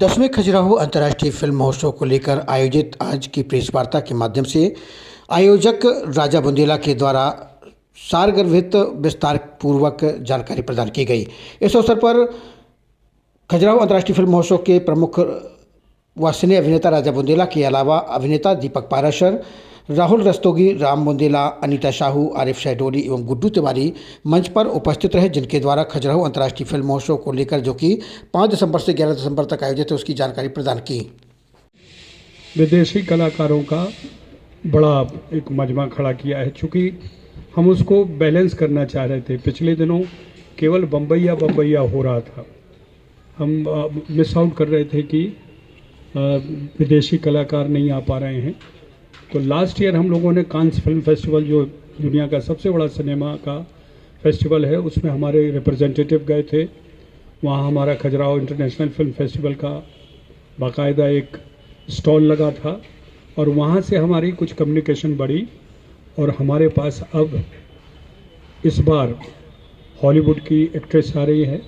10वें खजुराहो अंतर्राष्ट्रीय फिल्म महोत्सव को लेकर आयोजित आज की प्रेस वार्ता के माध्यम से आयोजक राजा बुंदेला के द्वारा सारगर्भित विस्तार पूर्वक जानकारी प्रदान की गई। इस अवसर पर खजुराहो अंतर्राष्ट्रीय फिल्म महोत्सव के प्रमुख व सिने अभिनेता राजा बुंदेला के अलावा अभिनेता दीपक पाराशर, राहुल रस्तोगी, राम बुंदेला, अनीता शाहू, आरिफ शहडोली एवं गुड्डू तिवारी मंच पर उपस्थित रहे, जिनके द्वारा खजुराहो अंतर्राष्ट्रीय फिल्म महोत्सव को लेकर जो कि 5 दिसंबर से 11 दिसंबर तक आयोजित है उसकी जानकारी प्रदान की। विदेशी कलाकारों का बड़ा एक मजमा खड़ा किया है, चूँकि हम उसको बैलेंस करना चाह रहे थे। पिछले दिनों केवल बम्बैया हो रहा था, हम मिस आउट कर रहे थे कि विदेशी कलाकार नहीं आ पा रहे हैं। तो लास्ट ईयर हम लोगों ने कांस फिल्म फेस्टिवल, जो दुनिया का सबसे बड़ा सिनेमा का फेस्टिवल है, उसमें हमारे रिप्रेजेंटेटिव गए थे। वहाँ हमारा खजुराहो इंटरनेशनल फिल्म फेस्टिवल का बाकायदा एक स्टॉल लगा था और वहाँ से हमारी कुछ कम्युनिकेशन बढ़ी और हमारे पास अब इस बार हॉलीवुड की एक्ट्रेस आ रही है।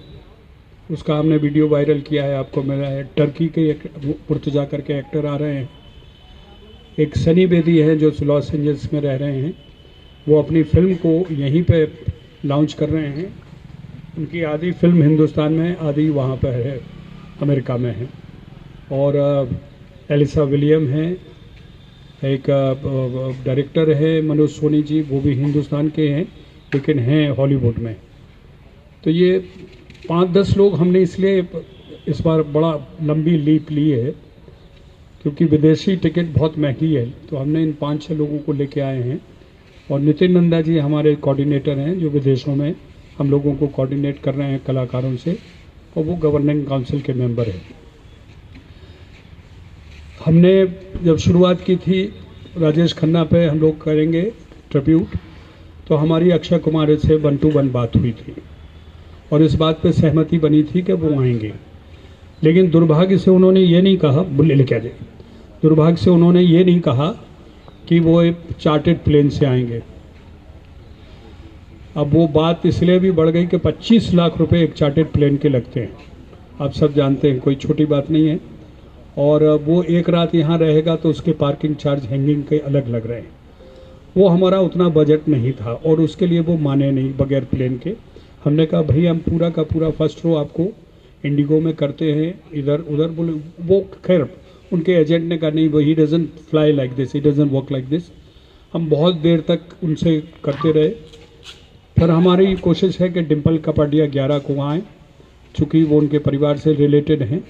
उसका हमने वीडियो वायरल किया है, आपको मिला है। टर्की के एक मुर्तजा करके एक्टर आ रहे हैं। एक सनी बेदी है जो लॉस एंजल्स में रह रहे हैं, वो अपनी फिल्म को यहीं पे लॉन्च कर रहे हैं। उनकी आधी फिल्म हिंदुस्तान में, आधी वहाँ पर है, अमेरिका में है। और एलिसा विलियम है, एक डायरेक्टर है मनोज सोनी जी, वो भी हिंदुस्तान के हैं लेकिन हैं हॉलीवुड में। तो ये 5-10 लोग हमने इसलिए इस बार बड़ा लंबी लीप ली है क्योंकि विदेशी टिकट बहुत महंगी है। तो हमने इन 5-6 लोगों को लेके आए हैं और नितिन नंदा जी हमारे कोऑर्डिनेटर हैं जो विदेशों में हम लोगों को कोऑर्डिनेट कर रहे हैं कलाकारों से, और वो गवर्निंग काउंसिल के मेंबर हैं। हमने जब शुरुआत की थी राजेश खन्ना पे हम लोग करेंगे ट्रिब्यूट, तो हमारी अक्षय कुमार से 1 to 1 बात हुई थी और इस बात पे सहमति बनी थी कि वो आएंगे। लेकिन दुर्भाग्य से उन्होंने ये नहीं कहा, दुर्भाग्य से उन्होंने ये नहीं कहा कि वो एक चार्टर्ड प्लेन से आएंगे। अब वो बात इसलिए भी बढ़ गई कि 25 लाख रुपए एक चार्टर्ड प्लेन के लगते हैं, आप सब जानते हैं, कोई छोटी बात नहीं है। और वो एक रात यहाँ रहेगा तो उसके पार्किंग चार्ज, हैंगिंग के अलग लग रहे हैं। वो हमारा उतना बजट नहीं था और उसके लिए वो माने नहीं बगैर प्लेन के। हमने कहा भाई हम पूरा का पूरा फर्स्ट रो आपको इंडिगो में करते हैं, इधर उधर। बोले वो, खैर उनके एजेंट ने कहा नहीं, वो he doesn't fly like this, he doesn't work like this. हम बहुत देर तक उनसे करते रहे। फिर हमारी कोशिश है कि डिम्पल कपाडिया 11 को आएँ, चूँकि वो उनके परिवार से रिलेटेड हैं।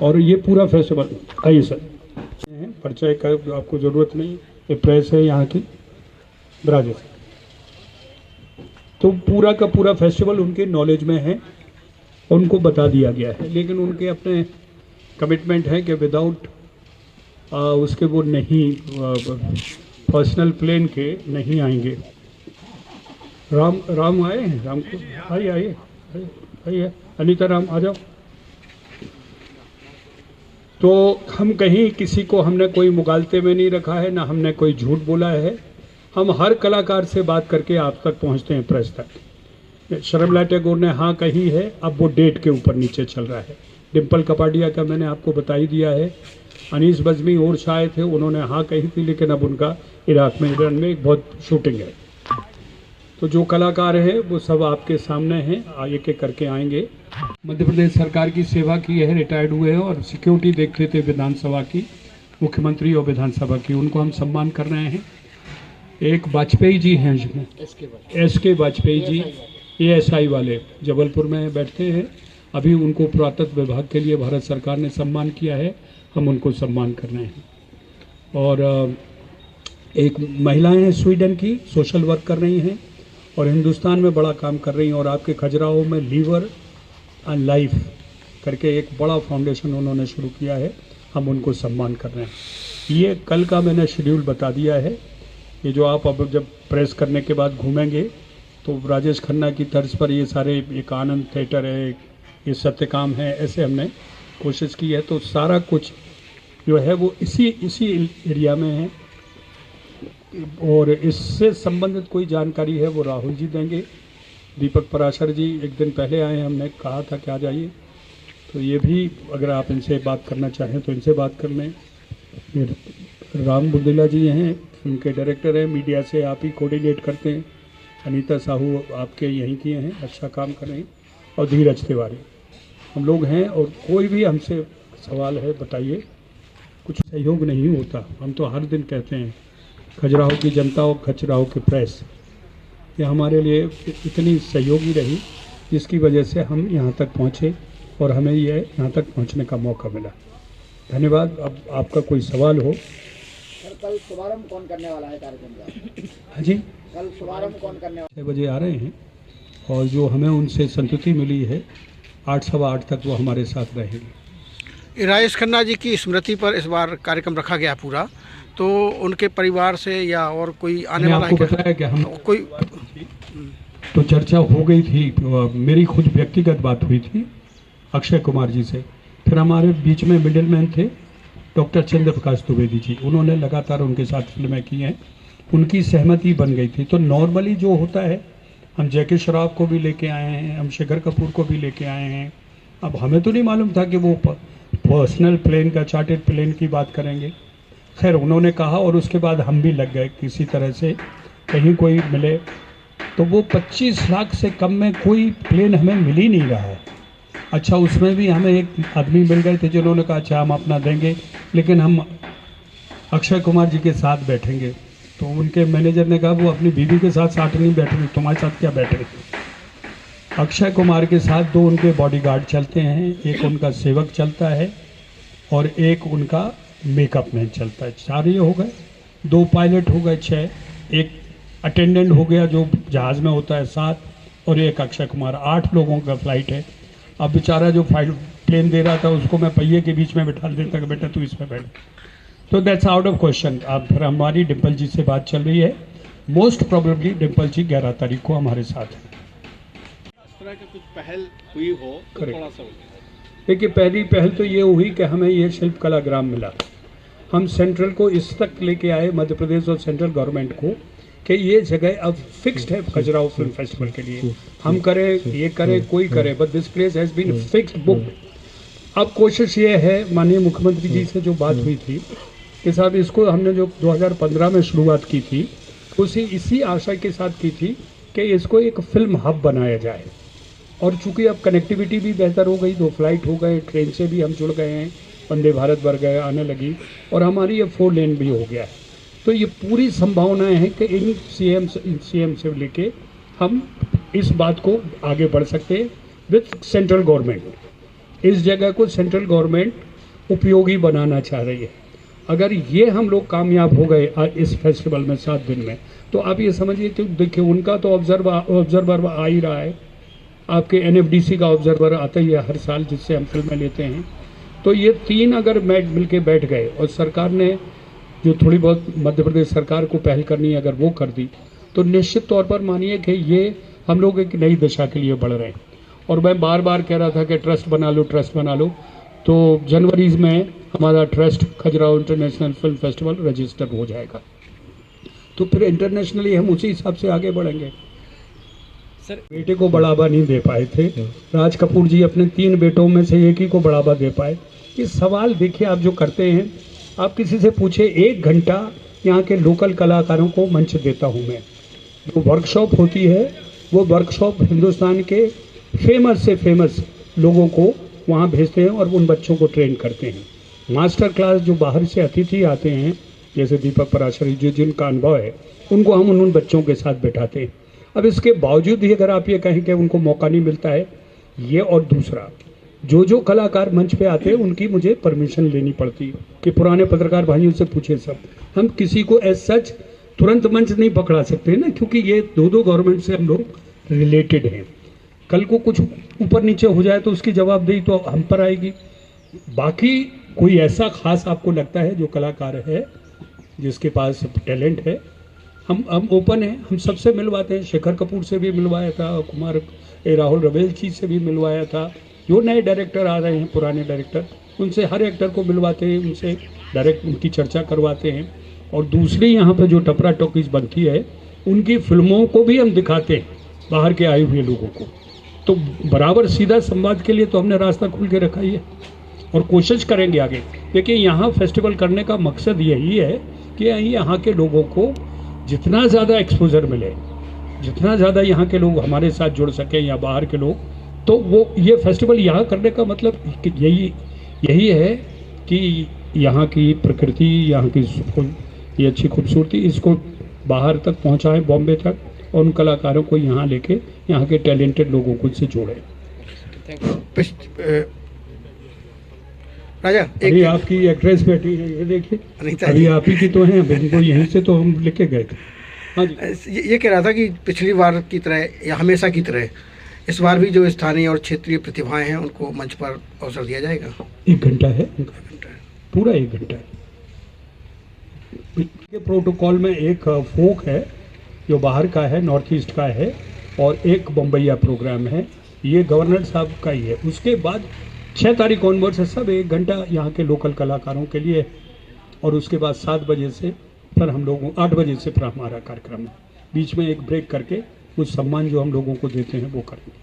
और ये पूरा फेस्टिवल, आइए सर, परिचय का आपको ज़रूरत नहीं, ये प्रेस है यहाँ की, ब्राजे। तो पूरा का पूरा फेस्टिवल उनके नॉलेज में है, उनको बता दिया गया है। लेकिन उनके अपने कमिटमेंट है कि विदाउट उसके वो नहीं, पर्सनल प्लेन के नहीं आएंगे। राम आए हैं, राम को आइए, अनीता राम आ जाओ। तो हम कहीं किसी को हमने कोई मुगालते में नहीं रखा है, ना हमने कोई झूठ बोला है। हम हर कलाकार से बात करके आप तक पहुंचते हैं, प्रेस तक। शर्मिला टैगोर ने हाँ कही है, अब वो डेट के ऊपर नीचे चल रहा है। डिम्पल कपाडिया का मैंने आपको बता ही दिया है। अनीस बज़मी और शाये थे, उन्होंने हाँ कही थी, लेकिन अब उनका इराक में, ईरान में एक बहुत शूटिंग है। तो जो कलाकार हैं वो सब आपके सामने हैं, एक एक करके आएंगे। मध्य प्रदेश सरकार की सेवा की है, रिटायर्ड हुए हैं और सिक्योरिटी देखते थे विधानसभा की, मुख्यमंत्री और विधानसभा की, उनको हम सम्मान कर रहे हैं। एक वाजपेयी जी हैं, SK वाजपेयी जी, ASI वाले जबलपुर में बैठते हैं। अभी उनको पुरातत्व विभाग के लिए भारत सरकार ने सम्मान किया है, हम उनको सम्मान कर रहे हैं। और एक महिलाएं हैं स्वीडन की, सोशल वर्क कर रही हैं और हिंदुस्तान में बड़ा काम कर रही हैं। और आपके खजुराहो में लीवर एंड लाइफ करके एक बड़ा फाउंडेशन उन्होंने शुरू किया है, हम उनको सम्मान कर रहे हैं। ये कल का मैंने शेड्यूल बता दिया है। ये जो आप अब जब प्रेस करने के बाद घूमेंगे तो राजेश खन्ना की तर्ज पर ये सारे, एक आनंद थिएटर है, ये सत्यकाम है, ऐसे हमने कोशिश की है। तो सारा कुछ जो है वो इसी एरिया में है और इससे संबंधित कोई जानकारी है वो राहुल जी देंगे। दीपक पराशर जी एक दिन पहले आए, हमने कहा था कि आ जाइए, तो ये भी अगर आप इनसे बात करना चाहें तो इनसे बात कर लें। ये राम बुंदेला जी हैं, फिल्म के डायरेक्टर हैं, मीडिया से आप ही कोऑर्डिनेट करते हैं। अनीता साहू आपके यहीं की हैं, अच्छा काम कर रही हैं। और धीरज तिवारी, हम लोग हैं। और कोई भी हमसे सवाल है बताइए, कुछ सहयोग नहीं होता। हम तो हर दिन कहते हैं खजुराहो की जनता और खजुराहो की प्रेस, ये हमारे लिए इतनी सहयोगी रही जिसकी वजह से हम यहाँ तक पहुँचे और हमें ये यहाँ तक पहुँचने का मौका मिला। धन्यवाद। अब आपका कोई सवाल हो। सर, कल शुभारंभ कौन करने वाला है कार्यक्रम का? हाँ जी, कल शुभारंभ कौन करने वाला? 6 बजे आ रहे हैं और जो हमें उनसे संतुष्टि मिली है 8 सवा 8 तक वो हमारे साथ रहेंगे। राजेश खन्ना जी की स्मृति पर इस बार कार्यक्रम रखा गया पूरा, तो उनके परिवार से या और कोई आने मैंने वाला आपको है क्या? बताया कि हम कोई तो चर्चा हो गई थी, मेरी खुद व्यक्तिगत बात हुई थी अक्षय कुमार जी से। फिर हमारे बीच में मिडिल मैन थे डॉक्टर चंद्र प्रकाश द्विवेदी जी, उन्होंने लगातार उनके साथ फिल्में की हैं, उनकी सहमति बन गई थी। तो नॉर्मली जो होता है, हम जैकी श्रॉफ को भी लेके आए हैं, हम शेखर कपूर को भी लेके आए हैं। अब हमें तो नहीं मालूम था कि वो पर्सनल प्लेन का चार्टेड प्लेन की बात करेंगे। खैर उन्होंने कहा और उसके बाद हम भी लग गए किसी तरह से, कहीं कोई मिले तो वो 25 लाख से कम में कोई प्लेन हमें मिल ही नहीं रहा है। अच्छा, उसमें भी हमें एक आदमी मिल गए थे जिन्होंने कहा अच्छा हम अपना देंगे लेकिन हम अक्षय कुमार जी के साथ बैठेंगे। तो उनके मैनेजर ने कहा वो अपनी बीवी के साथ नहीं बैठेंगे, तुम्हारे साथ क्या बैठेंगे। अक्षय कुमार के साथ 2 उनके बॉडीगार्ड चलते हैं, एक उनका सेवक चलता है और एक उनका मेकअप मैन चलता है। 4 ये हो गए, 2 पायलट हो गए 6, एक अटेंडेंट हो गया जो जहाज़ में होता है 7, और एक अक्षय कुमार। 8 लोगों का फ्लाइट है। अब बेचारा जो प्लेन दे रहा था उसको मैं पहिए के बीच में बैठा देता कि बेटा तू इसमें बैठ। तो दैट्स आउट ऑफ क्वेश्चन। अब फिर हमारी डिम्पल जी से बात चल रही है, मोस्ट प्रोबेबली डिम्पल जी 11 तारीख को हमारे साथ हैं। इस तरह की कुछ पहल हुई हो तो Correct. थोड़ा सा देखिए, पहली पहल तो ये हुई कि हमें ये शिल्प कला ग्राम मिला। हम सेंट्रल को इस तक लेके आए, मध्य प्रदेश और सेंट्रल गवर्नमेंट को, कि ये जगह अब फिक्स्ड है खजुराहो फिल्म फेस्टिवल के लिए। हम करें, ये करे, कोई करे, but this place has been fixed book. अब कोशिश ये है, माननीय मुख्यमंत्री जी से जो बात हुई थी कि साहब इसको हमने जो 2015 में शुरुआत की थी इसी आशा के साथ की थी कि इसको एक फिल्म हब बनाया जाए। और चूंकि अब कनेक्टिविटी भी बेहतर हो गई, 2 फ्लाइट हो गए, ट्रेन से भी हम जुड़ गए हैं, वंदे भारत बढ़ गए, आने लगी, और हमारी ये 4 लेन भी हो गया है। तो ये पूरी संभावनाएं हैं कि इन सीएम से लेके हम इस बात को आगे बढ़ सकते हैं विथ सेंट्रल गवर्नमेंट। इस जगह को सेंट्रल गवर्नमेंट उपयोगी बनाना चाह रही है। अगर ये हम लोग कामयाब हो गए इस फेस्टिवल में 7 दिन में, तो आप ये समझिए कि देखिए उनका तो ऑब्जर्वर आ ही रहा है, आपके एनएफडीसी का ऑब्जर्वर आता ही है हर साल जिससे हम फिल्में लेते हैं। तो ये 3 अगर मिल के बैठ गए और सरकार ने जो थोड़ी बहुत मध्य प्रदेश सरकार को पहल करनी है अगर वो कर दी, तो निश्चित तौर पर मानिए कि ये हम लोग एक नई दिशा के लिए बढ़ रहे हैं। और मैं बार बार कह रहा था कि ट्रस्ट बना लो। तो जनवरी में हमारा trust Khajuraho international film festival register हो जाएगा, तो फिर इंटरनेशनली हम उसी हिसाब से आगे बढ़ेंगे। सर, बेटे को बढ़ावा नहीं दे पाए थे राज कपूर जी, अपने 3 बेटों में से एक ही को बढ़ावा दे पाए। ये सवाल देखिए आप जो करते हैं, आप किसी से पूछे 1 घंटा यहाँ के लोकल कलाकारों को मंच देता हूँ मैं। जो वर्कशॉप होती है वो वर्कशॉप हिंदुस्तान के फेमस से फेमस लोगों को वहाँ भेजते हैं और उन बच्चों को ट्रेन करते हैं। मास्टर क्लास जो बाहर से अतिथि आते हैं, जैसे दीपक पराशरी जी जिनका अनुभव है, उनको हम उन बच्चों के साथ बैठाते हैं। अब इसके बावजूद भी अगर आप ये कहें कि उनको मौका नहीं मिलता है, ये और दूसरा जो कलाकार मंच पे आते हैं उनकी मुझे परमिशन लेनी पड़ती है कि पुराने पत्रकार भाइयों से पूछे सब। हम किसी को एज सच तुरंत मंच नहीं पकड़ा सकते ना, क्योंकि ये 2 गवर्नमेंट से हम लोग रिलेटेड हैं। कल को कुछ ऊपर नीचे हो जाए तो उसकी जवाबदेही तो हम पर आएगी। बाकी कोई ऐसा खास आपको लगता है जो कलाकार है जिसके पास टैलेंट है, हम ओपन हैं, हम सबसे मिलवाते हैं। शेखर कपूर से भी मिलवाया था, राहुल रवेल जी से भी मिलवाया था। जो नए डायरेक्टर आ रहे हैं, पुराने डायरेक्टर, उनसे हर एक्टर को मिलवाते हैं, उनसे डायरेक्ट उनकी चर्चा करवाते हैं। और दूसरी यहाँ पे जो टपरा टॉकीज बनती है, उनकी फिल्मों को भी हम दिखाते हैं बाहर के आए हुए लोगों को। तो बराबर सीधा संवाद के लिए तो हमने रास्ता खोल के रखा ही है और कोशिश करेंगे आगे। देखिए, यहाँ फेस्टिवल करने का मकसद यही है कि यहाँ के लोगों को जितना ज़्यादा एक्सपोजर मिले, जितना ज़्यादा यहाँ के लोग हमारे साथ जुड़ सकें या बाहर के लोग, तो वो ये फेस्टिवल यहाँ करने का मतलब यही है कि यहाँ की प्रकृति, यहाँ की ये अच्छी खूबसूरती, इसको बाहर तक पहुँचाएं, बॉम्बे तक, और उन कलाकारों को यहाँ लेके यहाँ के टैलेंटेड लोगों को इससे जोड़ें। राजा, अभी आपकी एक्ट्रेस बैठी है, ये देखिए, अभी आप ही की तो हैं, उनको यहीं से तो हम लेके गए थे। हाँ जी, ये कह रहा था कि पिछली बार की तरह या हमेशा की तरह इस बार भी जो स्थानीय और क्षेत्रीय प्रतिभाएं हैं उनको मंच पर अवसर दिया जाएगा। 1 घंटा है, पूरा 1 घंटा है। के प्रोटोकॉल में एक फोक है जो बाहर का है, नॉर्थ ईस्ट का है, और एक बम्बैया प्रोग्राम है, ये गवर्नर साहब का ही है। उसके बाद 6 तारीख ऑनवर्ड से सब 1 घंटा यहाँ के लोकल कलाकारों के लिए, और उसके बाद 7 बजे से फिर हम लोगों 8 बजे से फिर हमारा कार्यक्रम है। बीच में एक ब्रेक करके कुछ सम्मान जो हम लोगों को देते हैं वो करेंगे।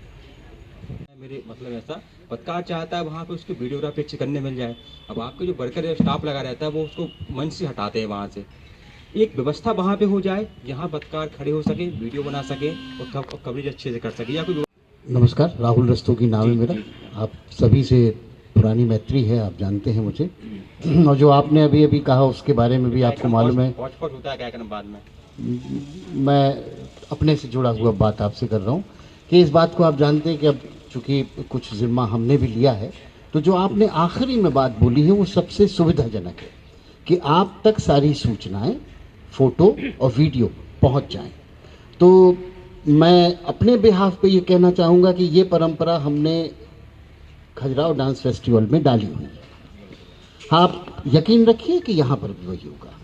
मेरे मतलब ऐसा पत्रकार चाहता है वहाँ पे उसको वीडियोग्राफी अच्छी करने मिल जाए। अब आपके जो वर्कर स्टाफ लगा रहता है वो उसको मंच से हटाते हैं वहाँ से। एक व्यवस्था वहाँ पे हो जाए जहाँ पत्रकार खड़े हो सके, वीडियो बना सके और कवरेज अच्छे से कर सके। या कोई नमस्कार, राहुल रस्तोगी नाम है मेरा। आप सभी से पुरानी मैत्री है, आप जानते हैं मुझे, और जो आपने अभी अभी कहा उसके बारे में भी आपको मालूम है। होता है क्या बाद में मैं अपने से जुड़ा हुआ बात आपसे कर रहा हूँ कि इस बात को आप जानते हैं कि अब चूँकि कुछ जिम्मा हमने भी लिया है, तो जो आपने आखिरी में बात बोली है वो सबसे सुविधाजनक है कि आप तक सारी सूचनाएं, फोटो और वीडियो पहुंच जाएं। तो मैं अपने बिहाफ पे ये कहना चाहूँगा कि ये परंपरा हमने खजुराहो डांस फेस्टिवल में डाली हुई है। हाँ, आप यकीन रखिए कि यहाँ पर भी वही होगा।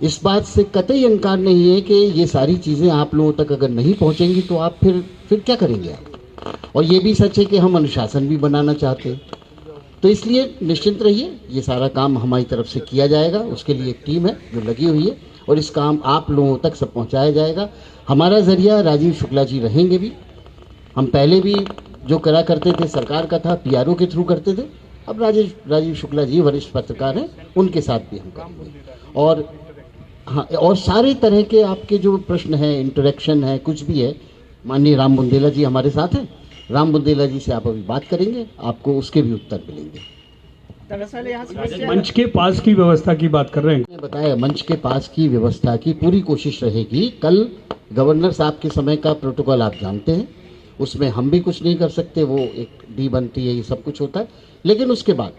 इस बात से कतई इनकार नहीं है कि ये सारी चीज़ें आप लोगों तक अगर नहीं पहुँचेंगी तो आप फिर क्या करेंगे आप। और ये भी सच है कि हम अनुशासन भी बनाना चाहते हैं, तो इसलिए निश्चिंत रहिए, ये सारा काम हमारी तरफ से किया जाएगा। उसके लिए एक टीम है जो लगी हुई है और इस काम आप लोगों तक सब पहुंचाया जाएगा। हमारा ज़रिया राजीव शुक्ला जी रहेंगे भी। हम पहले भी जो करा करते थे सरकार का था, पीआरओ के थ्रू करते थे। अब राजीव शुक्ला जी वरिष्ठ पत्रकार हैं, उनके साथ भी हम करेंगे। और हाँ, और सारे तरह के आपके जो प्रश्न हैं, इंटरेक्शन है, कुछ भी है, माननीय राम बुंदेला जी हमारे साथ हैं। राम बुंदेला जी से आप अभी बात करेंगे, आपको उसके भी उत्तर मिलेंगे। दरअसल यहाँ मंच के पास की व्यवस्था की बात कर रहे हैं। मैंने बताया, मंच के पास की व्यवस्था की पूरी कोशिश रहेगी। कल गवर्नर साहब के समय का प्रोटोकॉल आप जानते हैं, उसमें हम भी कुछ नहीं कर सकते, वो एक डी बनती है, ये सब कुछ होता है। लेकिन उसके बाद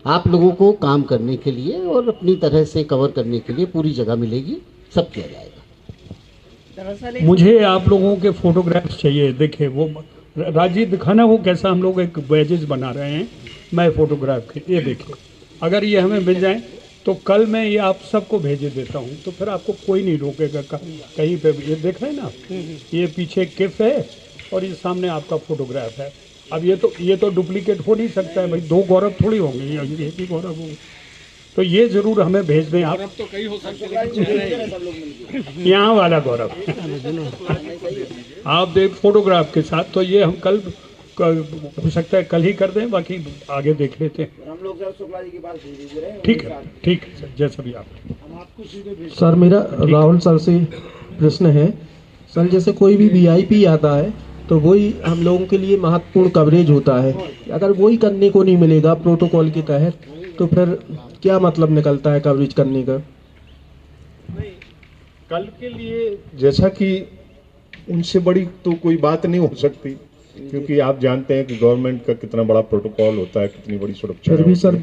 आप लोगों को काम करने के लिए और अपनी तरह से कवर करने के लिए पूरी जगह मिलेगी, सब किया जाएगा। मुझे आप लोगों के फोटोग्राफ्स चाहिए। देखिए, वो राजीव दिखाना वो कैसा हम लोग एक बैजेस बना रहे हैं, मैं फोटोग्राफ के, ये देखिए, अगर ये हमें मिल जाए तो कल मैं ये आप सबको भेजे देता हूँ, तो फिर आपको कोई नहीं रोकेगा कहीं पे भी। ये देख रहे हैं ना, ये पीछे किफ है और ये सामने आपका फोटोग्राफ है। अब ये तो डुप्लीकेट हो नहीं सकता है भाई, 2 गौरव थोड़ी होंगे, एक ही गौरव होंगे। तो ये जरूर हमें भेज दें आप। तो कई हो सकते हैं, यहाँ वाला गौरव आप देख फोटोग्राफ के साथ। तो ये हम कल हो सकता है कल ही कर दें, बाकी आगे देख लेते हैं। हम लोग सर शुक्ला जी के पास भेज दे रहे हैं। ठीक है सर, जैसा भी आप। सर, मेरा राहुल सर से प्रश्न है। सर, जैसे कोई भी वीआईपी आता है तो वही हम लोगों के लिए महत्वपूर्ण कवरेज होता है, अगर वही करने को नहीं मिलेगा प्रोटोकॉल के तहत तो फिर क्या मतलब निकलता है कवरेज करने का। कल के लिए जैसा कि उनसे बड़ी तो कोई बात नहीं हो सकती, क्योंकि आप जानते हैं कि गवर्नमेंट का कितना बड़ा प्रोटोकॉल होता है, कितनी बड़ी सुरक्षा। फिर भी सर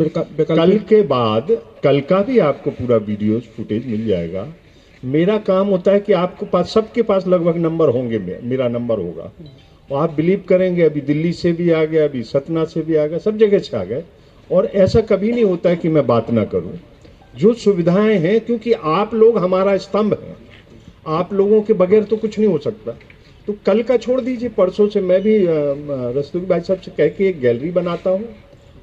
कल के बाद कल का भी आपको पूरा वीडियो फुटेज मिल जाएगा। मेरा काम होता है कि आपको पास, सबके पास लगभग नंबर होंगे, मेरा नंबर होगा, और आप बिलीव करेंगे अभी दिल्ली से भी आ गया, अभी सतना से भी आ गया, सब जगह से आ गए। और ऐसा कभी नहीं होता है कि मैं बात ना करूं। जो सुविधाएं हैं, क्योंकि आप लोग हमारा स्तंभ हैं, आप लोगों के बगैर तो कुछ नहीं हो सकता। तो कल का छोड़ दीजिए, परसों से मैं भी रस्तोगी भाई साहब से कह के एक गैलरी बनाता हूँ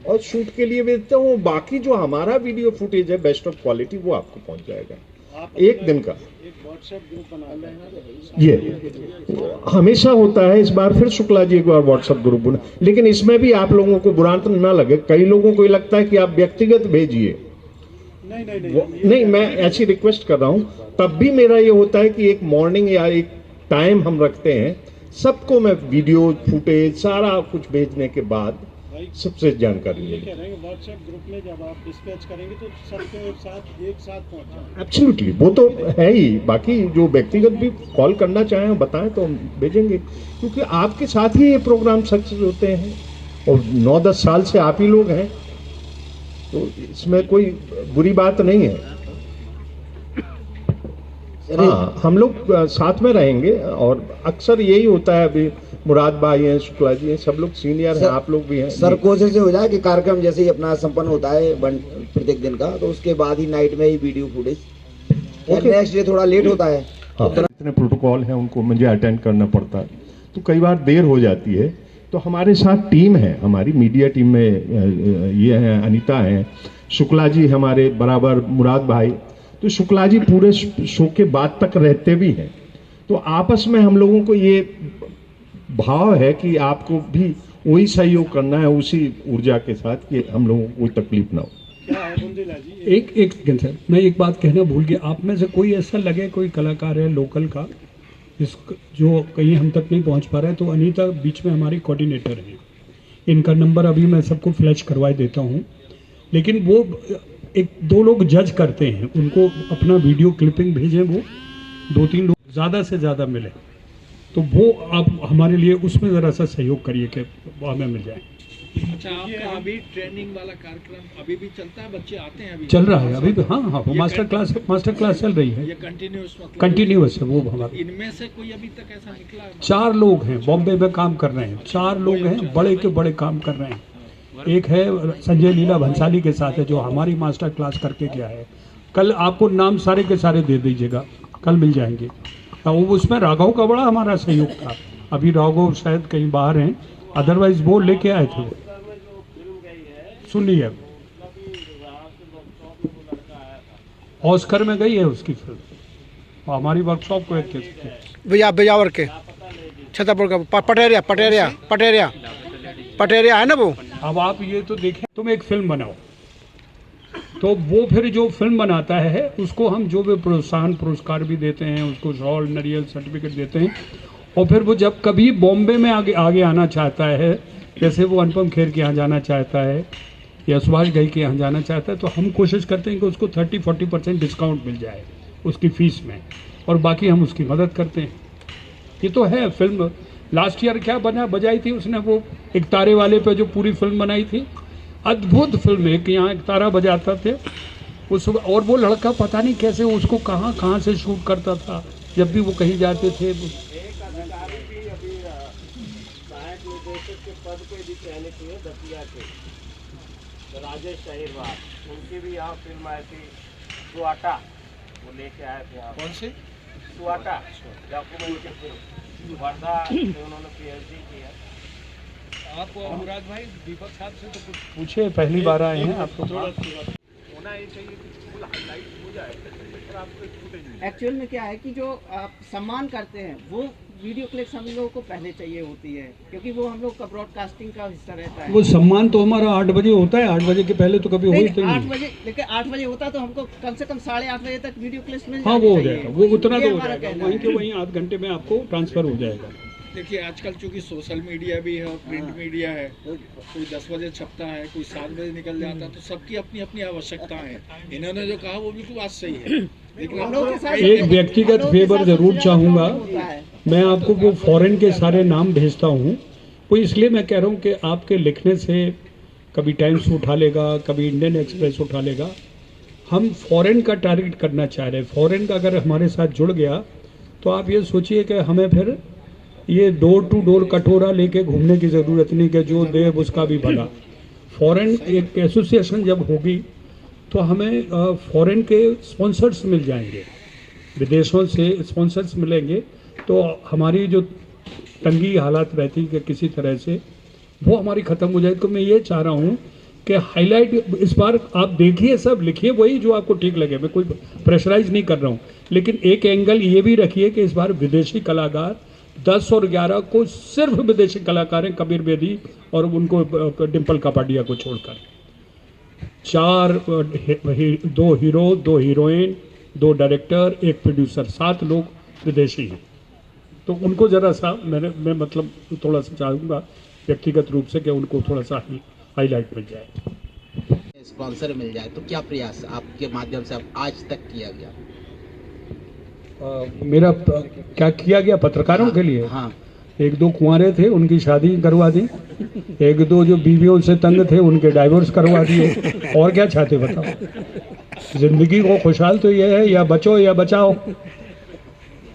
और शूट के लिए भेजता हूँ। बाकी जो हमारा वीडियो फुटेज है बेस्ट ऑफ क्वालिटी, वो आपको पहुँच जाएगा। एक दिन का ये हमेशा होता है। इस बार फिर शुक्ला जी एक बार व्हाट्सएप ग्रुप बना, लेकिन इसमें भी आप लोगों को बुरा तो ना लगे, कई लोगों को ये लगता है कि आप व्यक्तिगत भेजिए। नहीं, मैं ऐसी रिक्वेस्ट कर रहा हूं। तब भी मेरा ये होता है कि एक मॉर्निंग या एक टाइम हम रखते हैं, सबको मैं वीडियो फुटेज सारा कुछ भेजने के बाद सबसे जानकारी लेंगे। व्हाट्सएप ग्रुप में जब आप डिस्पैच करेंगे तो सबके एक साथ पहुंचे। एब्सोल्युटली, वो तो है ही। बाकी जो व्यक्तिगत भी कॉल करना चाहें बताएं तो हम भेजेंगे, क्योंकि आपके साथ ही ये प्रोग्राम सक्सेस होते हैं और 9-10 साल से आप ही लोग हैं, तो इसमें कोई बुरी बात नहीं है। हाँ, हम लोग साथ में रहेंगे और अक्सर यही होता है। अभी मुराद भाई हैं, शुक्ला जी हैं, सब लोग सीनियर हैं, आप लोग भी हैं। सर कोशिश हो जाए कि कार्यक्रम जैसे ही अपना संपन्न होता है प्रत्येक दिन का, तो उसके बाद ही नाइट में ही वीडियो फुटेज, नेक्स्ट डे थोड़ा लेट होता है। हाँ, इतने प्रोटोकॉल हैं, उनको मुझे अटेंड करना पड़ता है, तो कई बार देर हो जाती है। तो हमारे साथ टीम है, हमारी मीडिया टीम में ये हैं, अनीता हैं, शुक्ला जी हमारे बराबर, मुराद भाई। तो शुक्ला जी पूरे शो के बाद तक रहते भी हैं। तो आपस में हम लोगों को ये भाव है कि आपको भी वही सहयोग करना है, उसी ऊर्जा के साथ, कि हम लोगों को कोई तकलीफ ना हो। एक सेकंड सर, मैं एक बात कहना भूल गया। आप में से कोई ऐसा लगे, कोई कलाकार है लोकल का जो कहीं हम तक नहीं पहुंच पा रहा है, तो अनीता बीच में हमारी कोऑर्डिनेटर हैं, इनका नंबर अभी मैं सबको फ्लैश करवाए देता हूं। लेकिन वो 1-2 लोग जज करते हैं, उनको अपना वीडियो क्लिपिंग भेजें, वो 2-3 लोग ज़्यादा से ज़्यादा मिले, तो वो आप हमारे लिए उसमें ज़रा सा सहयोग करिए कि वो हमें मिल जाए। अच्छा, आपका अभी ट्रेनिंग वाला कार्यक्रम अभी भी चलता है? बच्चे आते हैं अभी? चल रहा है अभी भी। हाँ, वो मास्टर क्लास चल रही है, ये कंटिन्यूस मतलब कंटिन्यूअस है वो हमारा। इनमें से कोई अभी तक ऐसा निकला है? 4 लोग हैं बॉम्बे में काम कर रहे हैं, 4 लोग हैं, बड़े के बड़े काम कर रहे हैं। एक है संजय लीला भंसाली के साथ है, जो हमारी मास्टर क्लास करके गया है। कल आपको नाम सारे के सारे दे दीजिएगा, कल मिल जाएंगे। उसमें राघव का बड़ा हमारा सहयोग था। अभी राघव शायद कहीं बाहर हैं, अदरवाइज वो लेके आए थे। सुनिए, ऑस्कर में गई है उसकी फिल्म, और हमारी वर्कशॉप को एक बिजावर के छतरपुर का पटेरिया है ना वो। अब आप ये तो देखें, तुम एक फिल्म बनाओ, तो वो फिर जो फिल्म बनाता है उसको हम जो भी प्रोत्साहन पुरस्कार भी देते हैं, उसको शॉल नरियल सर्टिफिकेट देते हैं। और फिर वो जब कभी बॉम्बे में आगे आना चाहता है, जैसे वो अनुपम खेर के यहाँ जाना चाहता है या सुभाष घई के यहाँ जाना चाहता है, तो हम कोशिश करते हैं कि उसको 30-40% डिस्काउंट मिल जाए उसकी फ़ीस में, और बाकी हम उसकी मदद करते हैं। ये तो है। फिल्म लास्ट ईयर क्या बजाई थी उसने, वो एक तारे वाले पे जो पूरी फिल्म बनाई थी, अद्भुत फिल्म है कि यहाँ एक तारा बजाता थे उस, और वो लड़का पता नहीं कैसे उसको कहाँ से शूट करता था जब भी वो कहीं जाते थे। राजेश शाहीरवार, उनकी भी यहाँ फिल्म आई थी सुआटा, वो लेके आए थे यहाँ। कौन से? सुआटा डॉक्यूमेंट्री फिल्म, वर्धा से उन्होंने PhD किया। आप मुराद भाई दीपक साहब से तो कुछ पूछे, पहली बार आए हैं आपको। होना ये चाहिए कि फुल हाईलाइट हो जाए, फिर आपको फुटेज। एक्चुअल में क्या है कि जो आप सम्मान करते हैं वो वीडियो क्लिप्स हम लोगों को पहले चाहिए होती है, क्योंकि वो हम लोग का ब्रॉडकास्टिंग का हिस्सा रहता है। वो सम्मान तो हमारा 8 बजे होता है, 8 बजे के पहले तो कभी होता ही नहीं। 8 बजे, लेकिन 8 बजे होता तो हमको कम से कम 8:30 बजे तक वीडियो क्लिप्स मिल हाँ, वो हो जाएगा, वो उतना तो हो हमारा जाएगा, वहीं के वहीं आध घंटे में आपको ट्रांसफर हो जाएगा। देखिए, आजकल चूंकि सोशल मीडिया भी है और प्रिंट मीडिया है, कोई 10 बजे छपता है, कोई 7 बजे निकल जाता है, तो सबकी अपनी अपनी आवश्यकता है। इन्होंने जो कहा वो बिल्कुल बात सही है, लेकिन एक व्यक्तिगत फेवर जरूर चाहूँगा मैं आपको, वो फॉरेन के सारे नाम भेजता हूँ। वो इसलिए मैं कह रहा हूँ कि आपके लिखने से कभी टाइम्स उठा लेगा, कभी इंडियन एक्सप्रेस उठा लेगा। हम फॉरेन का टारगेट करना चाह रहे हैं। फॉरेन का अगर हमारे साथ जुड़ गया तो आप ये सोचिए कि हमें फिर ये डोर टू डोर कटोरा लेके घूमने की ज़रूरत नहीं कि जो दे उसका भी भला। फॉरेन एक एसोसिएशन जब होगी तो हमें फॉरेन के स्पॉन्सर्स मिल जाएंगे, विदेशों से स्पॉन्सर्स मिलेंगे, तो हमारी जो तंगी हालात रहती कि किसी तरह से वो हमारी ख़त्म हो जाए। तो मैं ये चाह रहा हूँ कि हाईलाइट इस बार आप देखिए, सब लिखिए वही जो आपको ठीक लगे, मैं कोई प्रेशराइज नहीं कर रहा हूँ, लेकिन एक एंगल ये भी रखिए कि इस बार विदेशी कलाकार 10 और 11 को सिर्फ विदेशी कलाकार हैं, कबीर बेदी और उनको डिम्पल कापाडिया को छोड़कर 2 हीरो, 2 हीरोइन, 2 डायरेक्टर, 1 प्रोड्यूसर, 7 लोग विदेशी हैं। तो उनको ज़रा सा मैं मतलब थोड़ा सा चाहूँगा व्यक्तिगत रूप से कि उनको थोड़ा सा हाईलाइट मिल जाए, स्पॉन्सर मिल जाए। तो क्या प्रयास आपके माध्यम से आज तक किया गया? मेरा क्या किया गया पत्रकारों के लिए? हाँ, 1-2 कुंवारे थे उनकी शादी करवा दी, 1-2 जो बीवियों से तंग थे उनके डाइवोर्स करवा दिए, और क्या चाहते बताओ। जिंदगी को खुशहाल तो ये है, या बचो या बचाओ।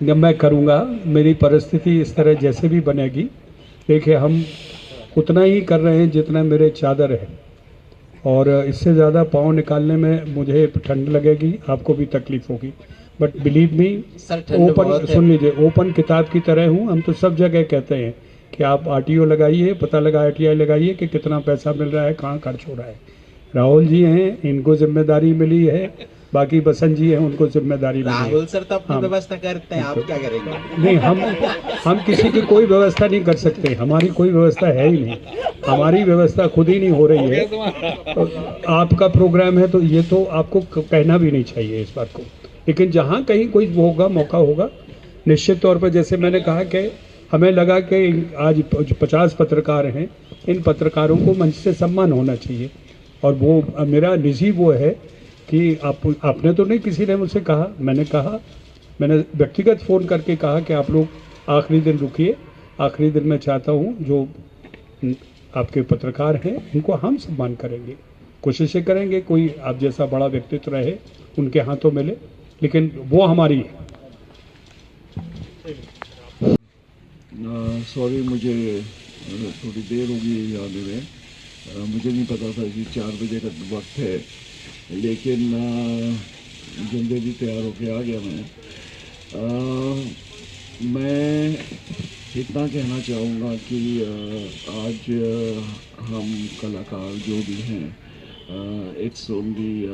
जब मैं करूँगा, मेरी परिस्थिति इस तरह जैसे भी बनेगी, देखिए हम उतना ही कर रहे हैं जितना मेरे चादर है, और इससे ज़्यादा पाँव निकालने में मुझे ठंड लगेगी, आपको भी तकलीफ होगी, बट बिलीव मी, ओपन सुन लीजिए, ओपन किताब की तरह हूँ। हम तो सब जगह कहते हैं कि आप RTO लगाइए, पता लगा RTI लगाइए कि कितना पैसा मिल रहा है, कहाँ खर्च हो रहा है। राहुल जी हैं, इनको जिम्मेदारी मिली है, बाकी बसंत जी हैं, उनको जिम्मेदारी मिली है। राहुल सर तो अपनी व्यवस्था करते हैं, आप क्या करेंगे? नहीं, हम किसी की कोई व्यवस्था नहीं कर सकते, हमारी कोई व्यवस्था है ही नहीं, हमारी व्यवस्था खुद ही नहीं हो रही है। तो आपका प्रोग्राम है तो ये तो आपको कहना भी नहीं चाहिए इस बात को, लेकिन जहाँ कहीं कोई होगा, मौका होगा, निश्चित तौर पर, जैसे मैंने कहा कि हमें लगा कि आज 50 पत्रकार हैं, इन पत्रकारों को मंच से सम्मान होना चाहिए, और वो मेरा निजी वो है कि आपने तो नहीं, किसी ने मुझसे कहा, मैंने व्यक्तिगत फ़ोन करके कहा कि आप लोग आखिरी दिन रुकिए, आखिरी दिन मैं चाहता हूँ जो आपके पत्रकार हैं उनको हम सम्मान करेंगे, कोशिशें करेंगे कोई आप जैसा बड़ा व्यक्तित्व रहे, उनके हाथों मिले, लेकिन वो हमारी है। सॉरी, मुझे थोड़ी देर होगी आने में, मुझे नहीं पता था कि 4 बजे का वक्त है, लेकिन जल्दी तैयार होके आ गया मैं इतना कहना चाहूँगा कि आज हम कलाकार जो भी हैं, इट्स ओनली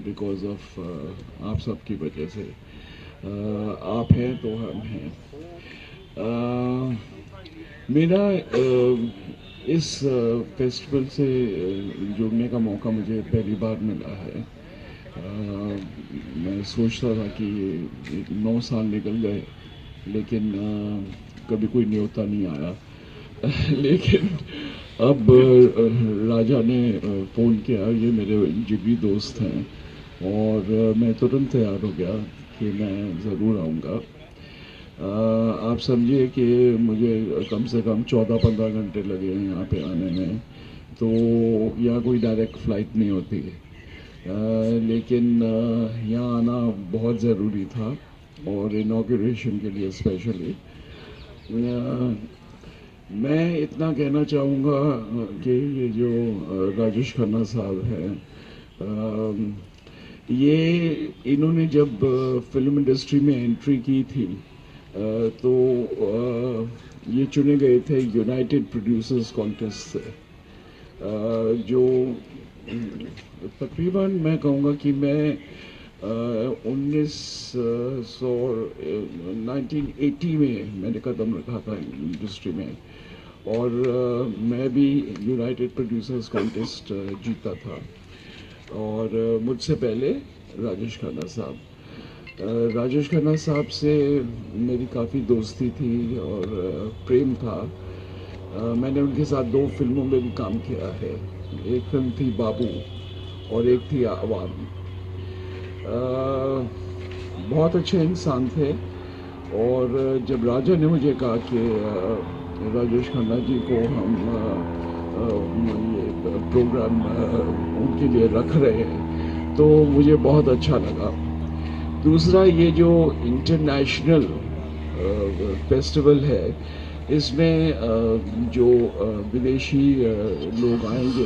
बिकॉज ऑफ आप सबकी वजह से। आप हैं तो हम हैं। मेरा इस फेस्टिवल से जुड़ने का मौका मुझे पहली बार मिला है। मैं सोचता था कि 9 साल निकल गए, लेकिन कभी कोई न्योता नहीं आया। लेकिन अब राजा ने फ़ोन किया, ये मेरे जिगरी दोस्त हैं, और मैं तुरंत तैयार हो गया कि मैं ज़रूर आऊँगा। आप समझिए कि मुझे कम से कम 14-15 घंटे लगे हैं यहाँ पे आने में, तो यहाँ कोई डायरेक्ट फ़्लाइट नहीं होती है, लेकिन यहाँ आना बहुत ज़रूरी था, और इनॉग्रेशन के लिए स्पेशली। मैं इतना कहना चाहूँगा कि ये जो राजेश खन्ना साहब हैं, ये इन्होंने जब फिल्म इंडस्ट्री में एंट्री की थी, तो ये चुने गए थे यूनाइटेड प्रोड्यूसर्स कॉन्टेस्ट से, जो तकरीबन मैं कहूँगा कि मैं 1980 में मैंने कदम रखा था इंडस्ट्री में, और मैं भी यूनाइटेड प्रोड्यूसर्स कॉन्टेस्ट जीता था, और मुझसे पहले राजेश खन्ना साहब से मेरी काफ़ी दोस्ती थी और प्रेम था। मैंने उनके साथ 2 फिल्मों में भी काम किया है। एक फिल्म थी बाबू और एक थी आवाम। बहुत अच्छे इंसान थे, और जब राजा ने मुझे कहा कि राजेश खन्ना जी को हम ये प्रोग्राम उनके लिए रख रहे हैं, तो मुझे बहुत अच्छा लगा। दूसरा, ये जो इंटरनेशनल फेस्टिवल है, इसमें जो विदेशी लोग आएंगे,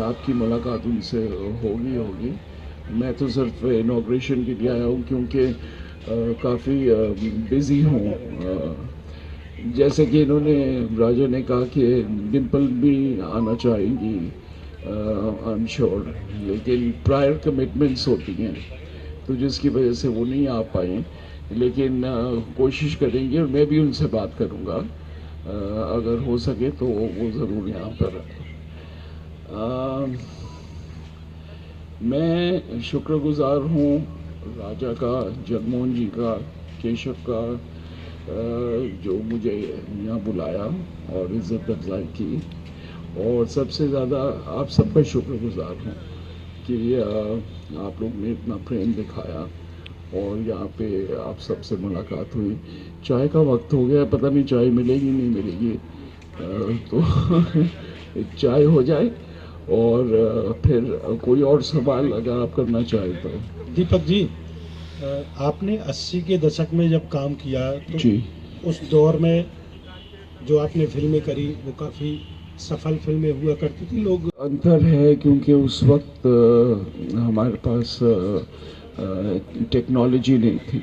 आपकी मुलाकात उनसे होगी। मैं तो सिर्फ इनॉग्रेशन के लिए आया हूँ, क्योंकि काफ़ी बिज़ी हूँ। जैसे कि इन्होंने, राजा ने कहा कि डिम्पल भी आना चाहेंगी, आई एम श्योर, लेकिन प्रायर कमिटमेंट्स होती हैं तो जिसकी वजह से वो नहीं आ पाए, लेकिन कोशिश करेंगे और मैं भी उनसे बात करूँगा, अगर हो सके तो वो ज़रूर यहाँ पर मैं शुक्रगुजार हूँ राजा का, जगमोहन जी का, केशव का, जो मुझे यहाँ बुलाया और इज़्ज़त अफजाई की, और सबसे ज़्यादा आप सबका शुक्रगुजार हूँ कि आप लोग ने इतना प्रेम दिखाया और यहाँ पे आप सबसे मुलाकात हुई। चाय का वक्त हो गया, पता नहीं चाय मिलेगी नहीं मिलेगी, तो चाय हो जाए और फिर कोई और सवाल अगर आप करना चाहें तो। दीपक जी, आपने 80 के दशक में जब काम किया तो जी, उस दौर में जो आपने फिल्में करी वो काफ़ी सफल फिल्में हुआ करती थी। लोग अंतर है क्योंकि उस वक्त हमारे पास टेक्नोलॉजी नहीं थी।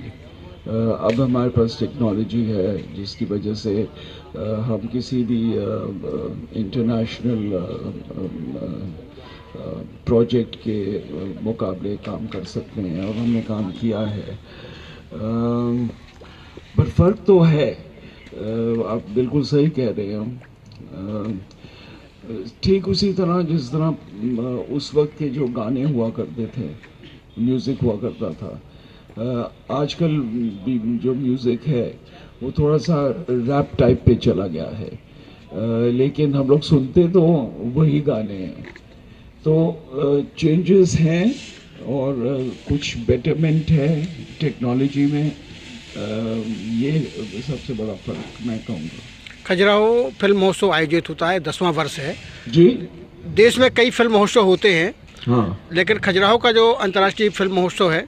अब हमारे पास टेक्नोलॉजी है जिसकी वजह से हम किसी भी इंटरनेशनल प्रोजेक्ट के मुकाबले काम कर सकते हैं और हमने काम किया है। पर फ़र्क तो है, आप बिल्कुल सही कह रहे हैं। ठीक उसी तरह जिस तरह उस वक्त के जो गाने हुआ करते थे, म्यूज़िक हुआ करता था, आजकल भी जो म्यूज़िक है वो थोड़ा सा रैप टाइप पे चला गया है, लेकिन हम लोग सुनते तो वही गाने हैं। तो चेंजेस हैं और कुछ बेटरमेंट है टेक्नोलॉजी में, ये सबसे बड़ा फ़र्क मैं कहूँगा। खजुराहो फिल्म महोत्सव आयोजित होता है, 10वां वर्ष है जी। देश में कई फिल्म महोत्सव होते हैं, हाँ, लेकिन खजुराहो का जो अंतर्राष्ट्रीय फिल्म महोत्सव है,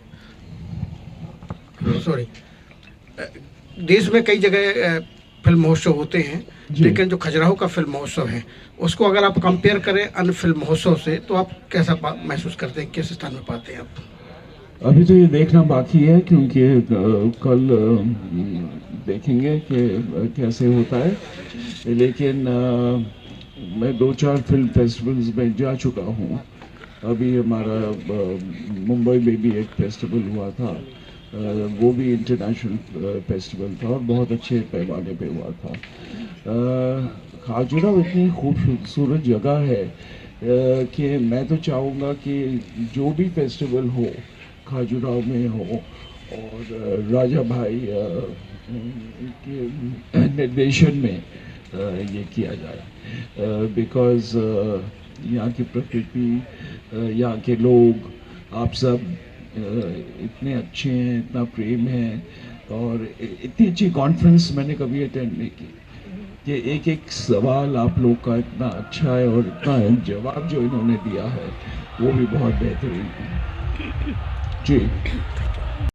देश में कई जगह फिल्म महोत्सव होते हैं, लेकिन जो खजुराहो का फिल्म महोत्सव है उसको अगर आप कंपेयर करें अन्य फिल्म महोत्सव से तो आप कैसा महसूस करते हैं, किस स्थान में पाते हैं आप? अभी तो ये देखना बाकी है क्योंकि कल देखेंगे कि कैसे होता है, लेकिन मैं 2-4 फिल्म फेस्टिवल्स में जा चुका हूँ। अभी हमारा मुंबई में भी एक फेस्टिवल हुआ था, वो भी इंटरनेशनल फेस्टिवल था और बहुत अच्छे पैमाने पे हुआ था। खजुराहो इतनी खूबसूरत जगह है कि मैं तो चाहूँगा कि जो भी फेस्टिवल हो खजुराहो में हो और राजा भाई के निर्देशन में ये किया जाए, बिकॉज़ यहाँ की प्रकृति, यहाँ के लोग, आप सब इतने अच्छे हैं, इतना प्रेम है और इतनी अच्छी कॉन्फ्रेंस मैंने कभी अटेंड नहीं की कि एक एक सवाल आप लोग का इतना अच्छा है और इतना जवाब जो इन्होंने दिया है वो भी बहुत बेहतरीन है जी।